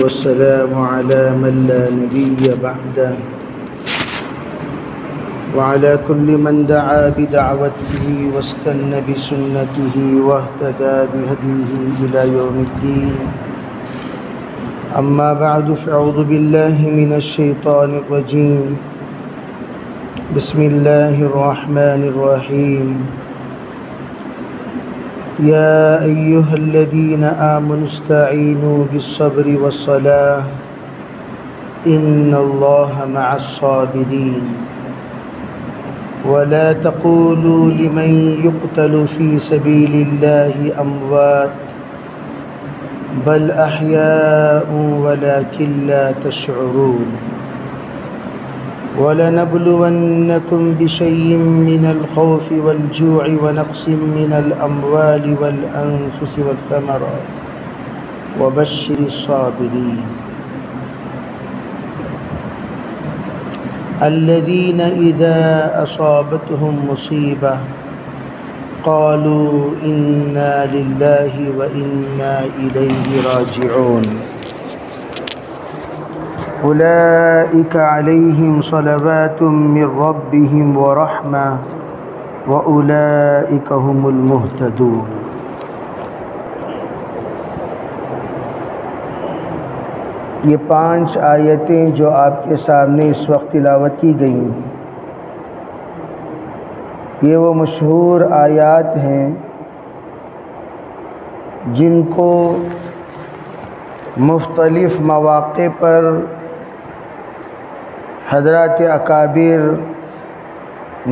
والسلام على من لا نبي بعده وعلى كل من دعا بدعوته واستنى بسنته واهتدى بهديه إلى يوم الدين. أما بعد فأعوذ بالله من الشيطان الرجيم. بسم الله الرحمن الرحيم. يا أيها الذين آمنوا استعينوا بالصبر والصلاة إن الله مع الصابرين ولا تقولوا لمن يقتل في سبيل الله أموات بل أحياء ولكن لا تشعرون. وَلَنَبْلُوَنَّكُمْ بِشَيْءٍ مِّنَ الْخَوْفِ وَالْجُوعِ وَنَقْصٍ مِّنَ الْأَمْوَالِ وَالْأَنفُسِ وَالثَّمَرَاتِ وَبَشِّرِ الصَّابِرِينَ الَّذِينَ إِذَا أَصَابَتْهُم مُّصِيبَةٌ قَالُوا إِنَّا لِلَّهِ وَإِنَّا إِلَيْهِ رَاجِعُونَ. أولئك عليهم صلوات من ربهم ورحمة وأولئك هم المهتدون. یہ 5 آیتیں جو آپ کے سامنے اس وقت تلاوت کی گئیں، یہ وہ مشہور آیات ہیں جن کو مختلف مواقع پر حضرات اکابر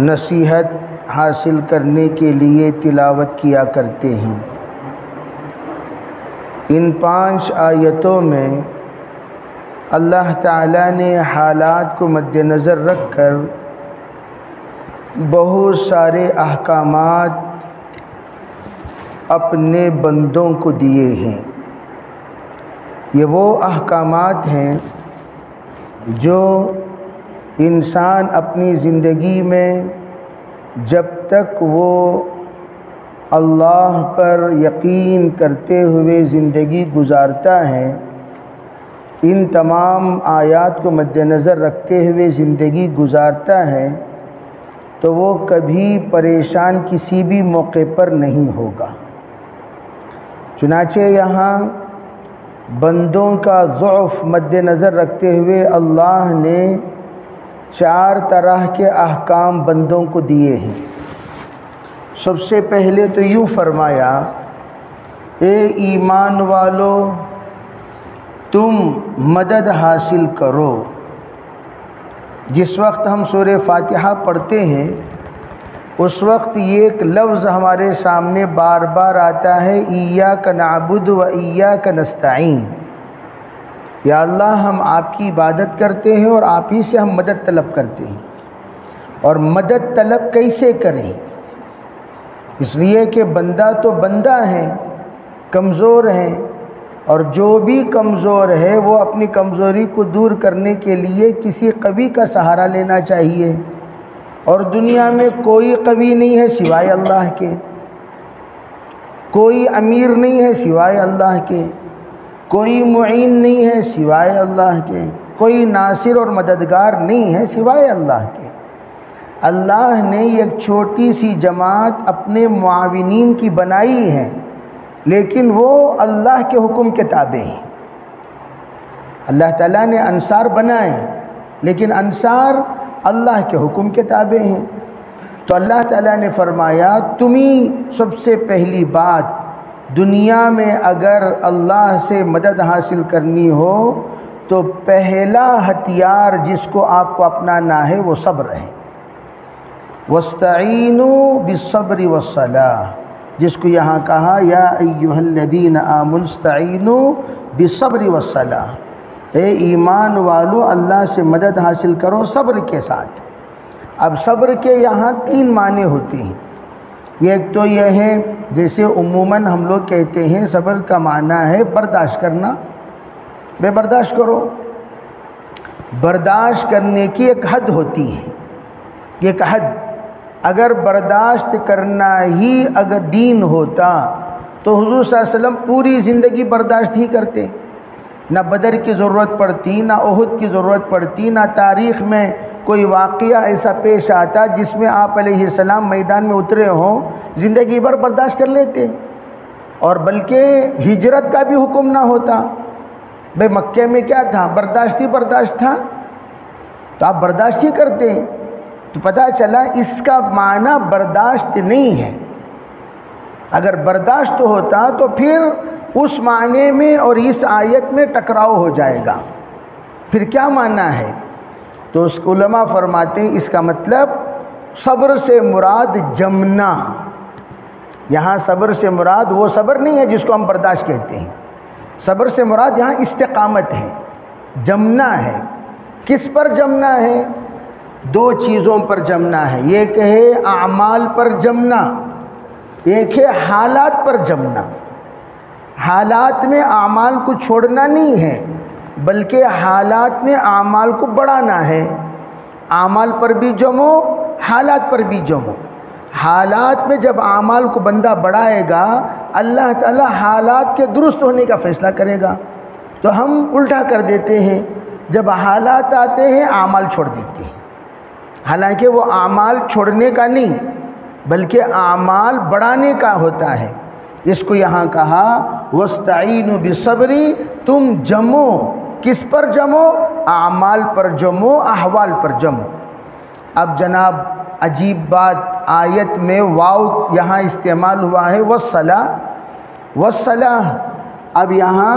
نصیحت حاصل کرنے کے لیے تلاوت کیا کرتے ہیں. ان 5 آیتوں میں اللہ تعالیٰ نے حالات کو مد نظر رکھ کر بہت سارے احکامات اپنے بندوں کو دیے ہیں. یہ وہ احکامات ہیں جو انسان اپنی زندگی میں جب تک وہ اللہ پر یقین کرتے ہوئے زندگی گزارتا ہے، ان تمام آیات کو مد نظر رکھتے ہوئے زندگی گزارتا ہے، تو وہ کبھی پریشان کسی بھی موقع پر نہیں ہوگا. چنانچہ یہاں بندوں کا ضعف مد نظر رکھتے ہوئے اللہ نے 4 طرح کے احکام بندوں کو دیے ہیں. سب سے پہلے تو یوں فرمایا، اے ایمان والو تم مدد حاصل کرو. جس وقت ہم سورہ فاتحہ پڑھتے ہیں اس وقت یہ ایک لفظ ہمارے سامنے بار بار آتا ہے، ایاک نعبد و ایاک نستعین. یا اللہ ہم آپ کی عبادت کرتے ہیں اور آپ ہی سے ہم مدد طلب کرتے ہیں. اور مدد طلب کیسے کریں؟ اس لیے کہ بندہ تو بندہ ہے، کمزور ہے، اور جو بھی کمزور ہے وہ اپنی کمزوری کو دور کرنے کے لیے کسی قوی کا سہارا لینا چاہیے. اور دنیا میں کوئی قوی نہیں ہے سوائے اللہ کے، کوئی امیر نہیں ہے سوائے اللہ کے، کوئی معین نہیں ہے سوائے اللہ کے، کوئی ناصر اور مددگار نہیں ہے سوائے اللہ کے. اللہ نے ایک چھوٹی سی جماعت اپنے معاونین کی بنائی ہے، لیکن وہ اللہ کے حکم کے تابع ہیں. اللہ تعالیٰ نے انصار بنائے لیکن انصار اللہ کے حکم کے تابع ہیں. تو اللہ تعالیٰ نے فرمایا تمہیں سب سے پہلی بات دنیا میں اگر اللہ سے مدد حاصل کرنی ہو تو پہلا ہتھیار جس کو آپ کو اپنانا ہے وہ صبر ہے. وَاسْتَعِينُوا بِالصَّبْرِ وَالصَّلَاةِ، جس کو یہاں کہا یا ایھا الذین آمنوا استعینوا بالصبر والصلاۃ، اے ایمان والو اللہ سے مدد حاصل کرو صبر کے ساتھ. اب صبر کے یہاں 3 معنی ہوتے ہیں. ایک تو یہ ہے جیسے عموماً ہم لوگ کہتے ہیں صبر کا معنی ہے برداشت کرنا، بے برداشت کرو. برداشت کرنے کی ایک حد ہوتی ہے، ایک حد. اگر برداشت کرنا ہی اگر دین ہوتا تو حضور صلی اللہ علیہ وسلم پوری زندگی برداشت ہی کرتے. نہ بدر کی ضرورت پڑتی، نہ احد کی ضرورت پڑتی، نہ تاریخ میں کوئی واقعہ ایسا پیش آتا جس میں آپ علیہ السلام میدان میں اترے ہوں، زندگی بھر برداشت کر لیتے، اور بلکہ ہجرت کا بھی حکم نہ ہوتا۔ بھئی مکے میں کیا تھا؟ برداشت ہی برداشت تھا، تو آپ برداشت ہی کرتے ہیں۔ تو پتہ چلا اس کا معنی برداشت نہیں ہے۔ اگر برداشت ہوتا تو پھر اس معنی میں اور اس آیت میں ٹکراؤ ہو جائے گا۔ پھر کیا معنی ہے؟ تو اس علماء فرماتے ہیں اس کا مطلب صبر سے مراد جمنا۔ یہاں صبر سے مراد وہ صبر نہیں ہے جس کو ہم برداشت کہتے ہیں، صبر سے مراد یہاں استقامت ہے، جمنا ہے۔ کس پر جمنا ہے؟ دو چیزوں پر جمنا ہے، ایک ہے اعمال پر جمنا، ایک ہے حالات پر جمنا۔ حالات میں اعمال کو چھوڑنا نہیں ہے، بلکہ حالات میں اعمال کو بڑھانا ہے۔ اعمال پر بھی جمو، حالات پر بھی جمو۔ حالات میں جب اعمال کو بندہ بڑھائے گا، اللہ تعالی حالات کے درست ہونے کا فیصلہ کرے گا۔ تو ہم الٹا کر دیتے ہیں، جب حالات آتے ہیں اعمال چھوڑ دیتے ہیں، حالانکہ وہ اعمال چھوڑنے کا نہیں بلکہ اعمال بڑھانے کا ہوتا ہے۔ اس کو یہاں کہا وَاسْتَعِينُوا بِالصَّبْرِ، تم جمو، کس پر جمو؟ اعمال پر جمو، احوال پر جمو۔ اب جناب عجیب بات، آیت میں واو یہاں استعمال ہوا ہے وَالصَّلَاةِ، وَالصَّلَاةِ۔ اب یہاں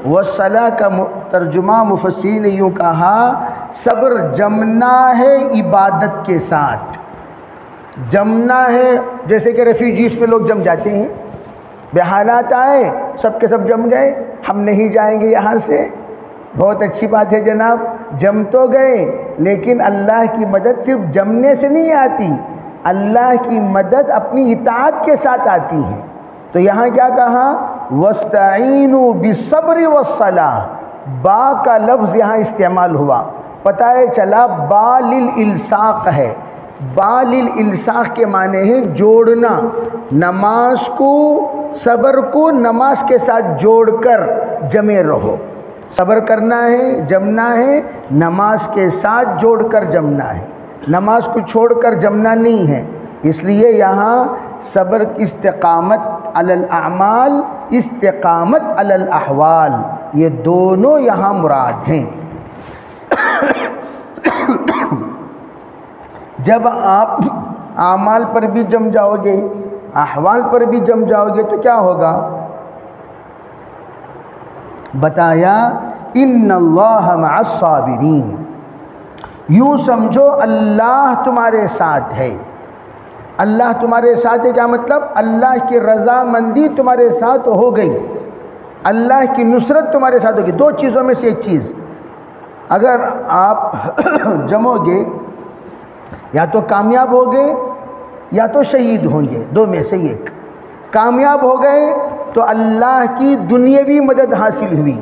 وَالصَّلَاةِ کا ترجمہ مفسرین نے یوں کہا صبر جمنا ہے عبادت کے ساتھ، جمنا ہے۔ جیسے کہ ریفیوجیز پہ لوگ جم جاتے ہیں، بے حالات آئے سب کے سب جم گئے، ہم نہیں جائیں گے یہاں سے۔ بہت اچھی بات ہے جناب، جم تو گئے، لیکن اللہ کی مدد صرف جمنے سے نہیں آتی، اللہ کی مدد اپنی اطاعت کے ساتھ آتی ہے۔ تو یہاں کیا کہا؟ وَاسْتَعِينُوا بِالصَّبْرِ وَالصَّلَاةِ، با کا لفظ یہاں استعمال ہوا، پتہ چلا با للالصاق ہے۔ با للالصاق کے معنی ہے جوڑنا، نماز کو، صبر کو نماز کے ساتھ جوڑ کر جمے رہو۔ صبر کرنا ہے، جمنا ہے، نماز کے ساتھ جوڑ کر جمنا ہے، نماز کو چھوڑ کر جمنا نہیں ہے۔ اس لیے یہاں صبر استقامت علی الاعمال، استقامت علی الاحوال، یہ دونوں یہاں مراد ہیں۔ جب آپ اعمال پر بھی جم جاؤ گے، احوال پر بھی جم جاؤ گے تو کیا ہوگا؟ بتایا ان اللہ مع الصابرین، یوں سمجھو اللہ تمہارے ساتھ ہے۔ اللہ تمہارے ساتھ ہے کیا مطلب؟ اللہ کی رضامندی تمہارے ساتھ ہو گئی، اللہ کی نصرت تمہارے ساتھ ہوگی۔ دو چیزوں میں سے ایک چیز، اگر آپ جمو گے یا تو کامیاب ہوگے یا تو شہید ہوں گے، دو میں سے ایک۔ کامیاب ہو گئے تو اللہ کی دنیاوی مدد حاصل ہوئی،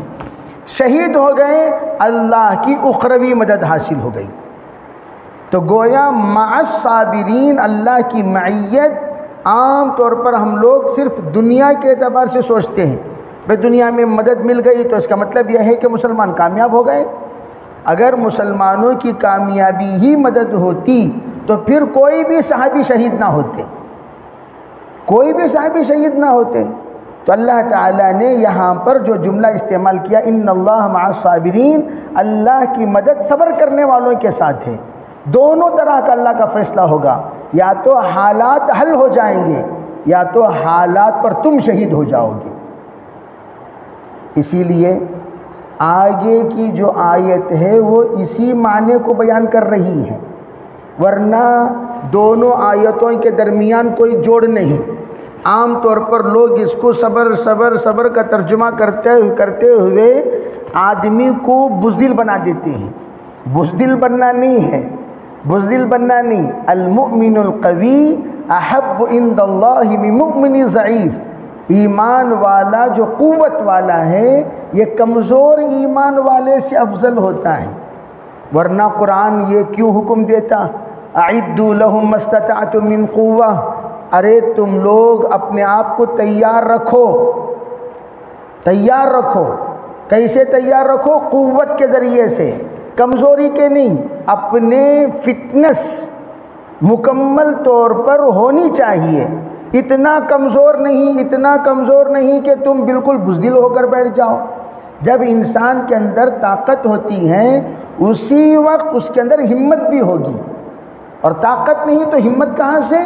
شہید ہو گئے اللہ کی اخروی مدد حاصل ہو گئی۔ تو گویا مع الصابرین، اللہ کی معیت عام طور پر ہم لوگ صرف دنیا کے اعتبار سے سوچتے ہیں، بھئی دنیا میں مدد مل گئی تو اس کا مطلب یہ ہے کہ مسلمان کامیاب ہو گئے۔ اگر مسلمانوں کی کامیابی ہی مدد ہوتی تو پھر کوئی بھی صحابی شہید نہ ہوتے، کوئی بھی صحابی شہید نہ ہوتے۔ تو اللہ تعالیٰ نے یہاں پر جو جملہ استعمال کیا ان اللہ مع الصابرین، اللہ کی مدد صبر کرنے والوں کے ساتھ ہے۔ دونوں طرح کا اللہ کا فیصلہ ہوگا، یا تو حالات حل ہو جائیں گے یا تو حالات پر تم شہید ہو جاؤ گے۔ اسی لیے آگے کی جو آیت ہے وہ اسی معنی کو بیان کر رہی ہے، ورنہ دونوں آیتوں کے درمیان کوئی جوڑ نہیں۔ عام طور پر لوگ اس کو صبر صبر صبر کا ترجمہ کرتے ہوئے آدمی کو بزدل بنا دیتے ہیں۔ بزدل بننا نہیں ہے، بزدل بننا نہیں۔ المؤمن القوی احب عند اللہ من مؤمن ضعیف، ایمان والا جو قوت والا ہے یہ کمزور ایمان والے سے افضل ہوتا ہے۔ ورنہ قرآن یہ کیوں حکم دیتا اعدوا لهم ما استطعتم من قوہ، ارے تم لوگ اپنے آپ کو تیار رکھو، تیار رکھو۔ کیسے تیار رکھو؟ قوت کے ذریعے سے، کمزوری کے نہیں، اپنے فٹنس مکمل طور پر ہونی چاہیے، اتنا کمزور نہیں کہ تم بالکل بزدل ہو کر بیٹھ جاؤ۔ جب انسان کے اندر طاقت ہوتی ہے اسی وقت اس کے اندر ہمت بھی ہوگی، اور طاقت نہیں تو ہمت کہاں سے؟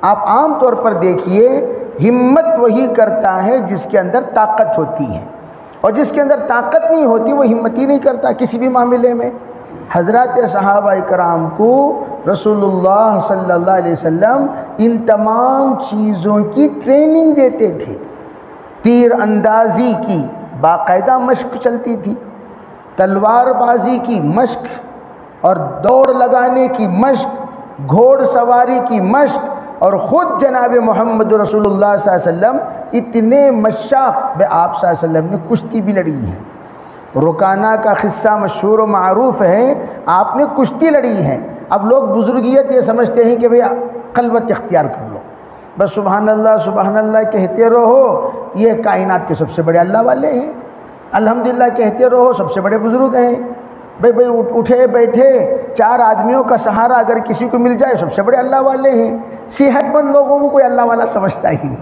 آپ عام طور پر دیکھیے، ہمت وہی کرتا ہے جس کے اندر طاقت ہوتی ہے، اور جس کے اندر طاقت نہیں ہوتی وہ ہمت ہی نہیں کرتا کسی بھی معاملے میں۔ حضرات صحابہ کرام کو رسول اللہ صلی اللہ علیہ وسلم ان تمام چیزوں کی ٹریننگ دیتے تھے۔ تیر اندازی کی باقاعدہ مشق چلتی تھی، تلوار بازی کی مشق، اور دوڑ لگانے کی مشق، گھوڑ سواری کی مشق، اور خود جناب محمد رسول اللہ صلی اللہ علیہ وسلم اتنے مشاق آپ صلی اللہ علیہ وسلم نے کشتی بھی لڑی ہے۔ رکانہ کا قصہ مشہور و معروف ہے، آپ نے کشتی لڑی ہے۔ اب لوگ بزرگیت یہ سمجھتے ہیں کہ بھئی خلوت اختیار کر لو، بس سبحان اللہ کہتے رہو، یہ کائنات کے سب سے بڑے اللہ والے ہیں، الحمدللہ کہتے رہو، سب سے بڑے بزرگ ہیں۔ بھئی اٹھے بیٹھے 4 آدمیوں کا سہارا اگر کسی کو مل جائے سب سے بڑے اللہ والے ہیں۔ صحت مند لوگوں کو کوئی اللہ والا سمجھتا ہی نہیں،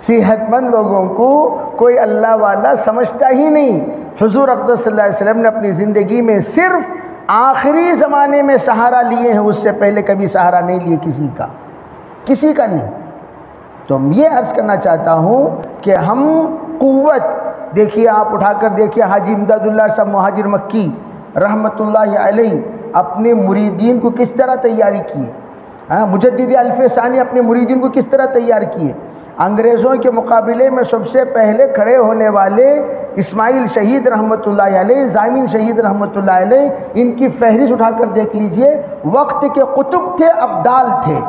صحت مند لوگوں کو کوئی اللہ والا سمجھتا ہی نہیں۔ حضور اقدس صلی اللہ علیہ وسلم نے اپنی زندگی میں صرف آخری زمانے میں سہارا لیے ہیں، اس سے پہلے کبھی سہارا نہیں لیے کسی کا نہیں۔ تو یہ عرض کرنا چاہتا ہوں کہ ہم قوت دیکھیے، آپ اٹھا کر دیکھیے حاجی امداد اللہ صاحب مہاجر مکی رحمۃ اللہ علیہ اپنے مریدین کو کس طرح تیاری کیے، مجدد الف ثانی اپنے مریدین کو کس طرح تیار کیے۔ انگریزوں کے مقابلے میں سب سے پہلے کھڑے ہونے والے اسماعیل شہید رحمۃ اللہ علیہ، زامین شہید رحمۃ اللہ علیہ، ان کی فہرست اٹھا کر دیکھ لیجئے۔ وقت کے قطب تھے، ابدال تھے،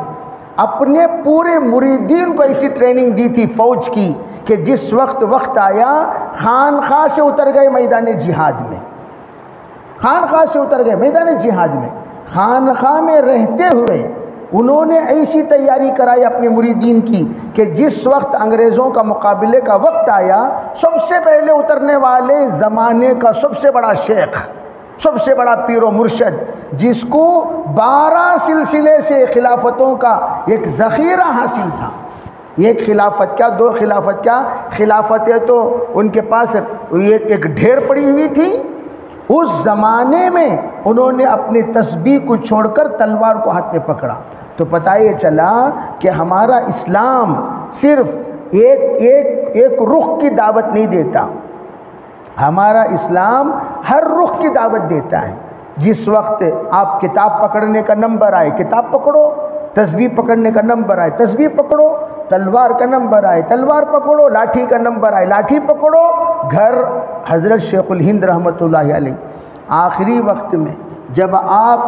اپنے پورے مریدین کو ایسی ٹریننگ دی تھی فوج کی کہ جس وقت آیا خانقاہ سے اتر گئے میدان جہاد میں، خانقاہ سے اتر گئے میدان جہاد میں، خانقاہ میں رہتے ہوئے انہوں نے ایسی تیاری کرائی اپنے مریدین کی کہ جس وقت انگریزوں کا مقابلے کا وقت آیا، سب سے پہلے اترنے والے زمانے کا سب سے بڑا شیخ، سب سے بڑا پیر و مرشد، جس کو 12 سلسلے سے خلافتوں کا ایک ذخیرہ حاصل تھا، ایک خلافت کیا 2 خلافت کیا، خلافتیں تو ان کے پاس ایک ڈھیر پڑی ہوئی تھی۔ اس زمانے میں انہوں نے اپنی تسبیح کو چھوڑ کر تلوار کو ہاتھ میں پکڑا، تو پتہ یہ چلا کہ ہمارا اسلام صرف ایک رخ کی دعوت نہیں دیتا، ہمارا اسلام ہر رخ کی دعوت دیتا ہے۔ جس وقت آپ کتاب پکڑنے کا نمبر آئے کتاب پکڑو، تسبیح پکڑنے کا نمبر آئے تسبیح پکڑو، تلوار کا نمبر آئے تلوار پکڑو، لاٹھی کا نمبر آئے لاٹھی پکڑو۔ گھر حضرت شیخ الہند رحمۃ اللہ علیہ آخری وقت میں جب آپ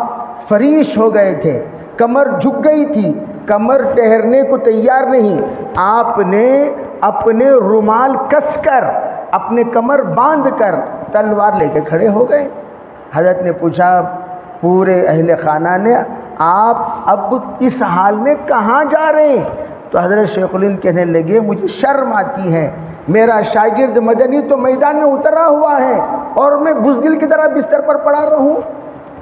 فریش ہو گئے تھے، کمر جھک گئی تھی، کمر ٹہرنے کو تیار نہیں، آپ نے اپنے رومال کس کر اپنے کمر باندھ کر تلوار لے کے کھڑے ہو گئے۔ حضرت نے پوچھا پورے اہل خانہ نے، آپ اب اس حال میں کہاں جا رہے ہیں؟ تو حضرت شیخ الہند کہنے لگے، مجھے شرم آتی ہے، میرا شاگرد مدنی تو میدان میں اترا ہوا ہے اور میں بزدل کی طرح بستر پر پڑا رہوں۔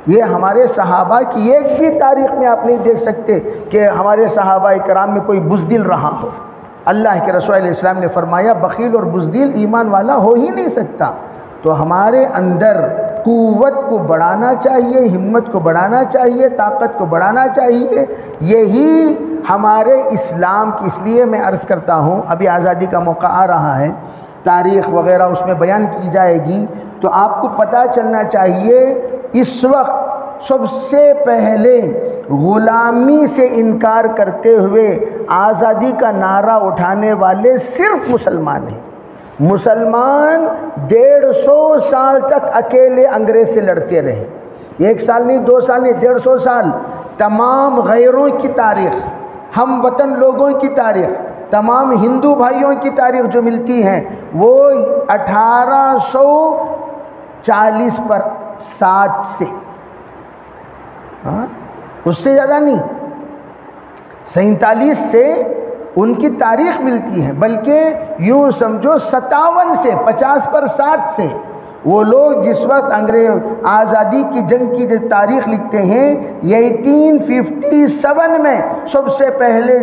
یہ ہمارے صحابہ کی ایک بھی تاریخ میں آپ نہیں دیکھ سکتے کہ ہمارے صحابہ کرام میں کوئی بزدل رہا ہو۔ اللہ کے رسول علیہ السلام نے فرمایا بخیل اور بزدل ایمان والا ہو ہی نہیں سکتا۔ تو ہمارے اندر قوت کو بڑھانا چاہیے، ہمت کو بڑھانا چاہیے، طاقت کو بڑھانا چاہیے، یہی ہمارے اسلام کی۔ اس لیے میں عرض کرتا ہوں، ابھی آزادی کا موقع آ رہا ہے، تاریخ وغیرہ اس میں بیان کی جائے گی، تو آپ کو پتہ چلنا چاہیے اس وقت سب سے پہلے غلامی سے انکار کرتے ہوئے آزادی کا نعرہ اٹھانے والے صرف مسلمان ہیں۔ مسلمان 150 سال تک اکیلے انگریز سے لڑتے رہے، 1 سال نہیں 2 سال نہیں 150 سال۔ تمام غیروں کی تاریخ، ہم وطن لوگوں کی تاریخ، تمام ہندو بھائیوں کی تاریخ جو ملتی ہیں وہ 1840 پر 7 سے، اس سے زیادہ نہیں، 47 سے ان کی تاریخ ملتی ہے، بلکہ یوں سمجھو 57 سے 50% سے وہ لوگ جس وقت انگریز آزادی کی جنگ کی جو تاریخ لکھتے ہیں 1857 میں سب سے پہلے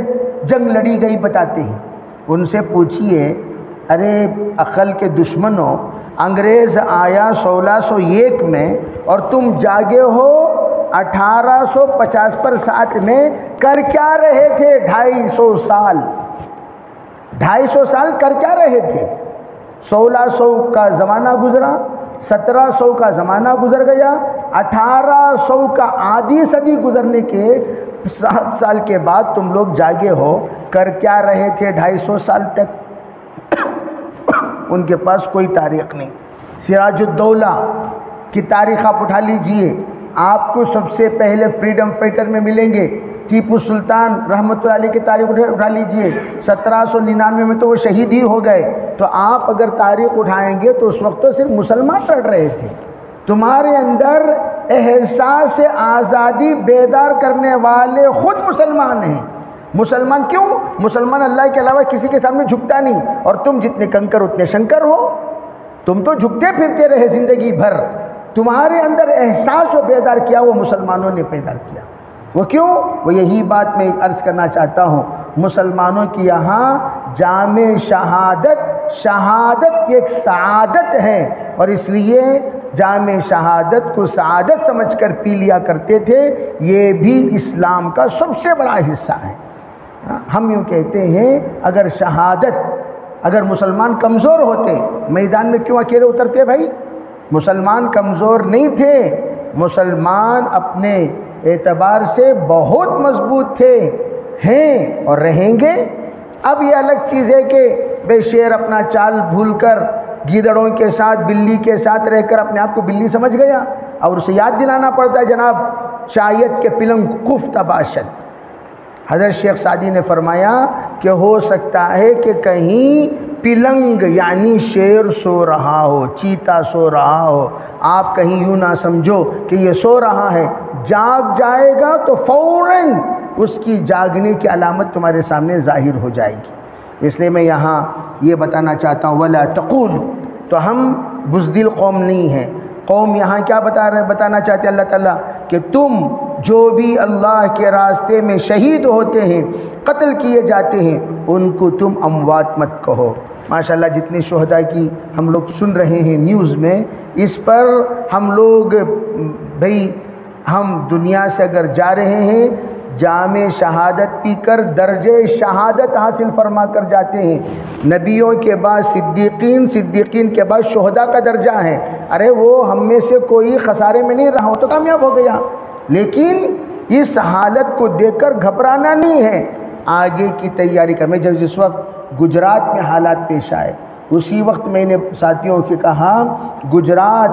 جنگ لڑی گئی بتاتے ہیں۔ ان سے پوچھئے ارے عقل کے دشمنوں، انگریز آیا 1601 میں اور تم جاگے ہو 1850 میں، کر کیا رہے تھے 250 سال؟ 250 سال کر کیا رہے تھے؟ 1600 کا زمانہ گزرا، 1700 کا زمانہ گزر گیا، 1800 کا آدھی صدی گزرنے کے 7 سال کے بعد تم لوگ جاگے ہو، کر کیا رہے تھے 250 سال تک؟ ان کے پاس کوئی تاریخ نہیں۔ سراج الدولہ کی تاریخ آپ اٹھا لیجئے، آپ کو سب سے پہلے فریڈم فائٹر میں ملیں گے ٹیپو سلطان رحمۃ اللہ علیہ کی تاریخ اٹھا لیجئے، 1799 میں تو وہ شہید ہی ہو گئے۔ تو آپ اگر تاریخ اٹھائیں گے تو اس وقت تو صرف مسلمان لڑ رہے تھے۔ تمہارے اندر احساس آزادی بیدار کرنے والے خود مسلمان ہیں۔ مسلمان کیوں؟ مسلمان اللہ کے علاوہ کسی کے سامنے جھکتا نہیں، اور تم جتنے کنکر اتنے شنکر ہو۔ تم تو جھکتے پھرتے رہے زندگی بھر۔ تمہارے اندر احساس جو بیدار کیا وہ مسلمانوں نے بیدار کیا۔ وہ کیوں؟ وہ یہی بات میں عرض کرنا چاہتا ہوں، مسلمانوں کی یہاں جامع شہادت ایک سعادت ہے، اور اس لیے جامع شہادت کو سعادت سمجھ کر پی لیا کرتے تھے۔ یہ بھی اسلام کا سب سے بڑا حصہ ہے۔ ہم یوں کہتے ہیں اگر مسلمان کمزور ہوتے میدان میں کیوں اکیلے اترتے بھائی؟ مسلمان کمزور نہیں تھے، مسلمان اپنے اعتبار سے بہت مضبوط تھے، ہیں اور رہیں گے۔ اب یہ الگ چیز ہے کہ بے شیر اپنا چال بھول کر گیدڑوں کے ساتھ بلی کے ساتھ رہ کر اپنے آپ کو بلی سمجھ گیا، اور اسے یاد دلانا پڑتا ہے جناب شاید کہ پلنگ خفت باشد۔ حضرت شیخ سعدی نے فرمایا کہ ہو سکتا ہے کہ کہیں پلنگ یعنی شیر سو رہا ہو، چیتا سو رہا ہو، آپ کہیں یوں نہ سمجھو کہ یہ سو رہا ہے، جاگ جائے گا تو فوراً اس کی جاگنے کی علامت تمہارے سامنے ظاہر ہو جائے گی۔ اس لیے میں یہاں یہ بتانا چاہتا ہوں وَلَا تَقُولُ، تو ہم بزدل قوم نہیں ہیں۔ قوم یہاں کیا بتانا چاہتے ہیں اللہ تعالیٰ کہ تم جو بھی اللہ کے راستے میں شہید ہوتے ہیں، قتل کیے جاتے ہیں، ان کو تم اموات مت کہو۔ ماشاءاللہ جتنے شہداء کی ہم لوگ سن رہے ہیں نیوز میں، اس پر ہم لوگ بھئی ہم دنیا سے اگر جا رہے ہیں جامع شہادت پی کر درجہ شہادت حاصل فرما کر جاتے ہیں۔ نبیوں کے بعد صدیقین کے بعد شہداء کا درجہ ہے۔ ارے وہ ہم میں سے کوئی خسارے میں نہیں رہا، وہ تو کامیاب ہو گیا، لیکن اس حالت کو دیکھ کر گھبرانا نہیں ہے، آگے کی تیاری کا۔ میں جس وقت گجرات میں حالات پیش آئے اسی وقت میں نے ساتھیوں سے کہا گجرات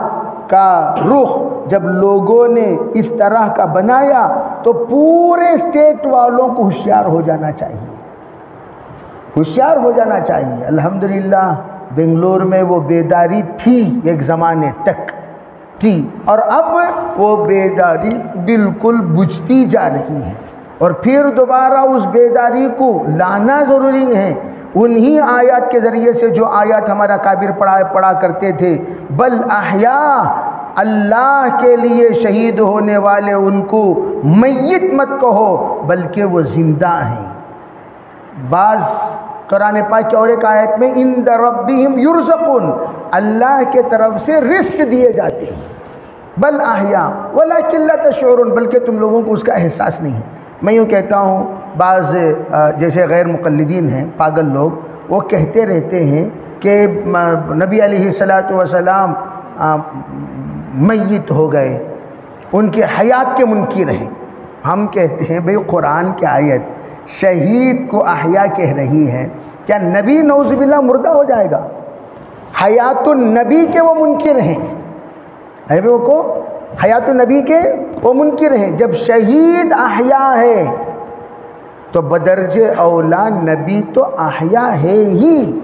کا رخ جب لوگوں نے اس طرح کا بنایا تو پورے اسٹیٹ والوں کو ہوشیار ہو جانا چاہیے، ہوشیار ہو جانا چاہیے۔ الحمدللہ بنگلور میں وہ بیداری تھی ایک زمانے تک تھی، اور اب وہ بیداری بالکل بجھتی جا رہی ہے، اور پھر دوبارہ اس بیداری کو لانا ضروری ہے۔ انہی آیات کے ذریعے سے جو آیات ہمارا کابر پڑھا کرتے تھے، بل احیاء، اللہ کے لیے شہید ہونے والے ان کو میت مت کہو بلکہ وہ زندہ ہیں۔ بعض قرآن پاک کی اور ایک آیت میں عند ربہم یرزقون، اللہ کے طرف سے رزق دیے جاتے ہیں، بل احیاء ولکن لا تشعرون، بلکہ تم لوگوں کو اس کا احساس نہیں ہے۔ میں یوں کہتا ہوں بعض جیسے غیر مقلدین ہیں پاگل لوگ، وہ کہتے رہتے ہیں کہ نبی علیہ الصلاۃ والسلام میت ہو گئے، ان کی حیات کے منکر ہیں۔ ہم کہتے ہیں بھئی قرآن کی آیت شہید کو احیا کہہ رہی ہے، کیا نبی نعوذ باللہ مردہ ہو جائے گا؟ حیات النبی کے وہ منکر ہیں، وہ کو حیات النبی کے وہ منکر ہیں۔ جب شہید احیا ہے تو بدرجہ اولا نبی تو احیا ہے ہی،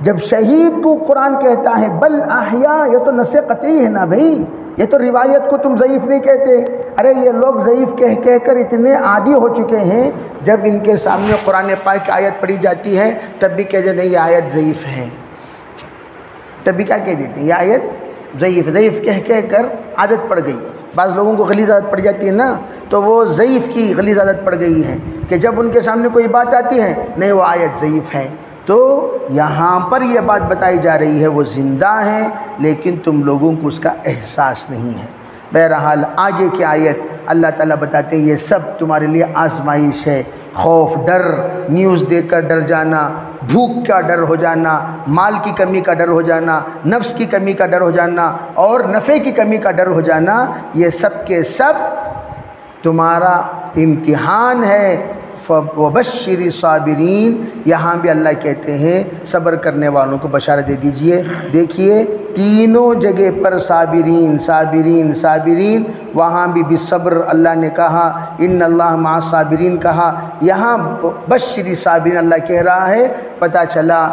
جب شہید کو قرآن کہتا ہے بل احیاء، یہ تو نص قطعی ہے نا بھائی، یہ تو روایت کو تم ضعیف نہیں کہتے۔ ارے یہ لوگ ضعیف کہہ کر اتنے عادی ہو چکے ہیں، جب ان کے سامنے قرآن پاک کی آیت پڑھی جاتی ہے تب بھی کہتے نہیں یہ آیت ضعیف ہے، تب بھی کیا کہہ دیتے ہیں یہ آیت ضعیف، ضعیف کہہ کر عادت پڑ گئی۔ بعض لوگوں کو غلیظ عادت پڑ جاتی ہے نا، تو وہ ضعیف کی غلیظ عادت پڑ گئی ہے کہ جب ان کے سامنے کوئی بات آتی ہے نہیں وہ آیت ضعیف ہے۔ تو یہاں پر یہ بات بتائی جا رہی ہے وہ زندہ ہیں لیکن تم لوگوں کو اس کا احساس نہیں ہے۔ بہرحال آگے کی آیت اللہ تعالیٰ بتاتے ہیں یہ سب تمہارے لیے آزمائش ہے، خوف، ڈر، نیوز دیکھ کر ڈر جانا، بھوک کا ڈر ہو جانا، مال کی کمی کا ڈر ہو جانا، نفس کی کمی کا ڈر ہو جانا اور نفع کی کمی کا ڈر ہو جانا، یہ سب کے سب تمہارا امتحان ہے۔ وَبَشِّرِ الصَّابِرِينَ، یہاں بھی اللہ کہتے ہیں صبر کرنے والوں کو بشارت دے دیجئے۔ دیکھیے تینوں جگہ پر صابرین صابرین صابرین، وہاں بھی بالصبر اللہ نے کہا، ان اللہ مع الصابرین کہا، یہاں بشری صابرین اللہ کہہ رہا ہے۔ پتہ چلا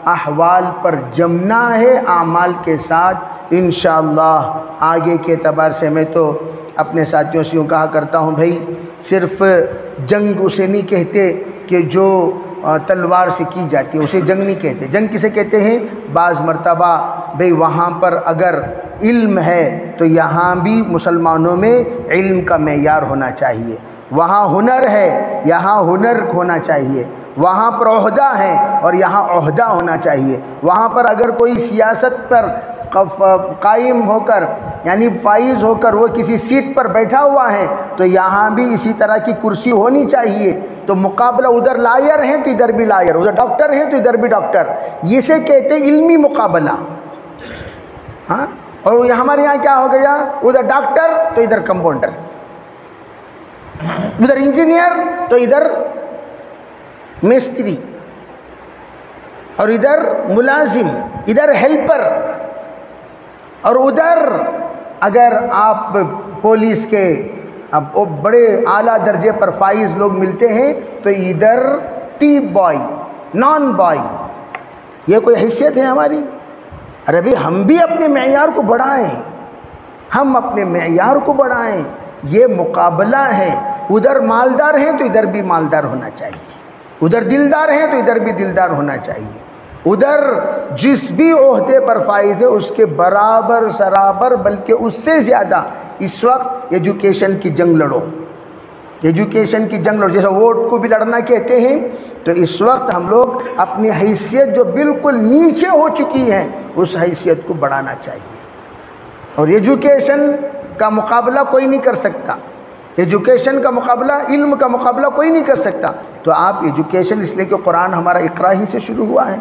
احوال پر جمنا ہے اعمال کے ساتھ انشاءاللہ۔ آگے کے اعتبار سے میں تو اپنے ساتھیوں سے یوں کہا کرتا ہوں بھائی صرف جنگ اسے نہیں کہتے کہ جو تلوار سے کی جاتی ہے، اسے جنگ نہیں کہتے۔ جنگ کسے کہتے ہیں؟ بعض مرتبہ بھئی وہاں پر اگر علم ہے تو یہاں بھی مسلمانوں میں علم کا معیار ہونا چاہیے، وہاں ہنر ہے یہاں ہنر ہونا چاہیے، وہاں پر عہدہ ہے اور یہاں عہدہ ہونا چاہیے، وہاں پر اگر کوئی سیاست پر قائم ہو کر یعنی فائز ہو کر وہ کسی سیٹ پر بیٹھا ہوا ہے تو یہاں بھی اسی طرح کی کرسی ہونی چاہیے۔ تو مقابلہ ادھر لائر ہیں تو ادھر بھی لائر، ادھر ڈاکٹر ہیں تو ادھر بھی ڈاکٹر، اسے کہتے علمی مقابلہ۔ ہاں، اور ہمارے یہاں کیا ہو گیا، ادھر ڈاکٹر تو ادھر کمپاؤنڈر، ادھر انجینئر تو ادھر مستری، اور ادھر ملازم، ادھر ہیلپر، اور ادھر اگر آپ پولیس کے بڑے اعلیٰ درجے پر فائز لوگ ملتے ہیں تو ادھر ٹی بوائے، نان بوائے۔ یہ کوئی حیثیت ہے ہماری؟ ارے بھئی ہم بھی اپنے معیار کو بڑھائیں، ہم اپنے معیار کو بڑھائیں، یہ مقابلہ ہے۔ ادھر مالدار ہیں تو ادھر بھی مالدار ہونا چاہیے، ادھر دلدار ہیں تو ادھر بھی دلدار ہونا چاہیے، ادھر جس بھی عہدے پر فائز ہے اس کے برابر سرابر بلکہ اس سے زیادہ اس وقت ایجوکیشن کی جنگ لڑو، ایجوکیشن کی جنگ لڑو۔ جیسا ووٹ کو بھی لڑنا کہتے ہیں تو اس وقت ہم لوگ اپنی حیثیت جو بالکل نیچے ہو چکی ہے اس حیثیت کو بڑھانا چاہیے، اور ایجوکیشن کا مقابلہ کوئی نہیں کر سکتا، ایجوکیشن کا مقابلہ، علم کا مقابلہ کوئی نہیں کر سکتا۔ تو آپ ایجوکیشن، اس لیے کہ قرآن ہمارا اقرا ہی سے شروع ہوا ہے،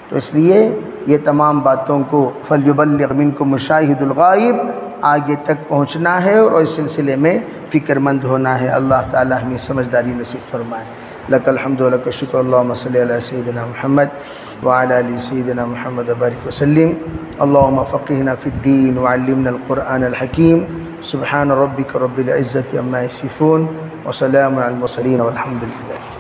تو اس لیے یہ تمام باتوں کو فَلْيُبَلِّغْ مِنْكُمُ الشَّاهِدُ الْغَائِبُ آگے تک پہنچنا ہے اور اس سلسلے میں فکر مند ہونا ہے۔ اللہ تعالی ہمیں سمجھداری نصیب فرمائے۔ لک الحمد و لک الشکر، اللہم صلی علی سیدنا محمد وعلی آل سیدنا محمد وبارک وسلم۔ اللہم فقہنا فی الدین وعلمنا القرآن الحکیم۔ سبحان ربک رب العزت عما یصفون وسلام علی المرسلین والحمد للہ۔